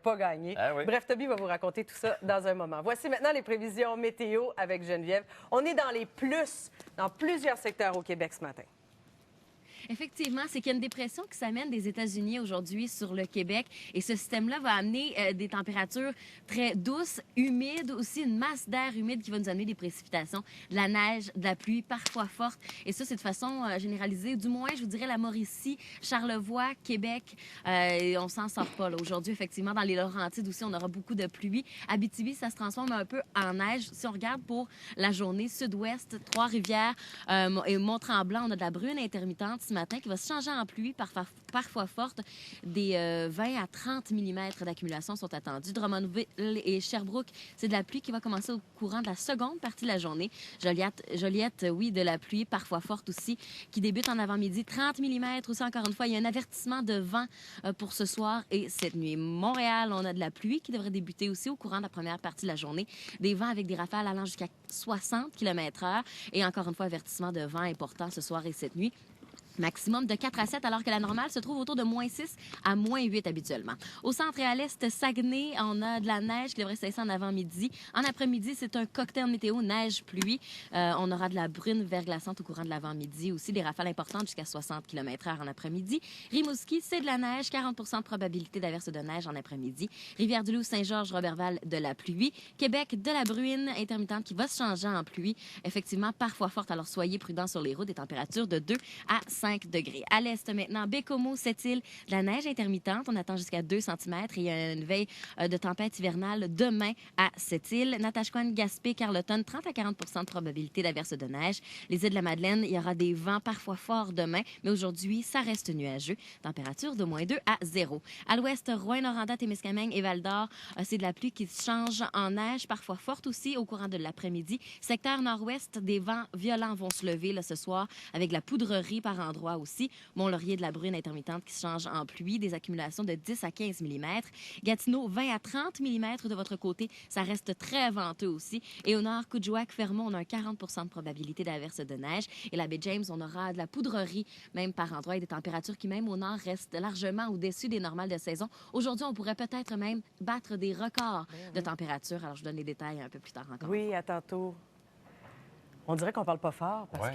pas gagner. Ah oui. Bref, Toby va vous raconter tout ça dans un moment. Voici maintenant les prévisions météo avec Geneviève. On est dans les plus dans plusieurs secteurs au Québec ce matin. Effectivement, c'est qu'il y a une dépression qui s'amène des États-Unis aujourd'hui sur le Québec et ce système-là va amener des températures très douces, humides, aussi une masse d'air humide qui va nous amener des précipitations, de la neige, de la pluie, parfois forte. Et ça, c'est de façon généralisée. Du moins, je vous dirais la Mauricie, Charlevoix, Québec, et on s'en sort pas. Aujourd'hui, effectivement, dans les Laurentides aussi, on aura beaucoup de pluie. Abitibi, ça se transforme un peu en neige. Si on regarde pour la journée sud-ouest, Trois-Rivières et Mont-Tremblant, on a de la bruine intermittente ce matin qui va se changer en pluie parfois forte. Des 20 à 30 mm d'accumulation sont attendus. Drummondville et Sherbrooke, c'est de la pluie qui va commencer au courant de la seconde partie de la journée. Joliette, oui, de la pluie, parfois forte aussi, qui débute en avant-midi. 30 mm aussi, encore une fois. Il y a un avertissement de vent pour ce soir et cette nuit. Montréal, on a de la pluie qui devrait débuter aussi au courant de la première partie de la journée. Des vents avec des rafales allant jusqu'à 60 km/h et encore une fois, avertissement de vent important ce soir et cette nuit. Maximum de 4 à 7, alors que la normale se trouve autour de moins 6 à moins 8 habituellement. Au centre et à l'est, Saguenay, on a de la neige qui devrait cesser en avant-midi. En après-midi, c'est un cocktail météo neige-pluie. On aura de la bruine verglaçante au courant de l'avant-midi. Aussi, des rafales importantes jusqu'à 60 km/h en après-midi. Rimouski, c'est de la neige, 40 de probabilité d'averse de neige en après-midi. Rivière-du-Loup, Saint-Georges, Roberval, de la pluie. Québec, de la bruine intermittente qui va se changer en pluie. Effectivement, parfois forte, alors soyez prudents sur les routes. Des températures de 2 à 5 degrés. À l'est maintenant, Bécomo, Sept-Îles, de la neige intermittente. On attend jusqu'à 2 cm et il y a une veille de tempête hivernale demain à Sept-Îles. Natashquan, Gaspé, Carleton, 30 à 40 de probabilité d'averse de neige. Les îles de la Madeleine, il y aura des vents parfois forts demain, mais aujourd'hui, ça reste nuageux. Température de moins 2 à 0. À l'ouest, Rouyn-Noranda, Témiscamingue et Val-d'Or, c'est de la pluie qui change en neige, parfois forte aussi au courant de l'après-midi. Secteur nord-ouest, des vents violents vont se lever là, ce soir avec la poudrerie par endroits aussi. Mont-Laurier, de la bruine intermittente qui se change en pluie, des accumulations de 10 à 15 mm. Gatineau, 20 à 30 mm de votre côté. Ça reste très venteux aussi. Et au nord, Coudjouac, Fermont, on a un 40 de probabilité d'averse de neige. Et la baie James, on aura de la poudrerie, même par endroits, et des températures qui, même au nord, restent largement au-dessus des normales de saison. Aujourd'hui, on pourrait peut-être même battre des records de température. Alors, je donne les détails un peu plus tard encore. Oui, à tantôt. On dirait qu'on parle pas fort parce que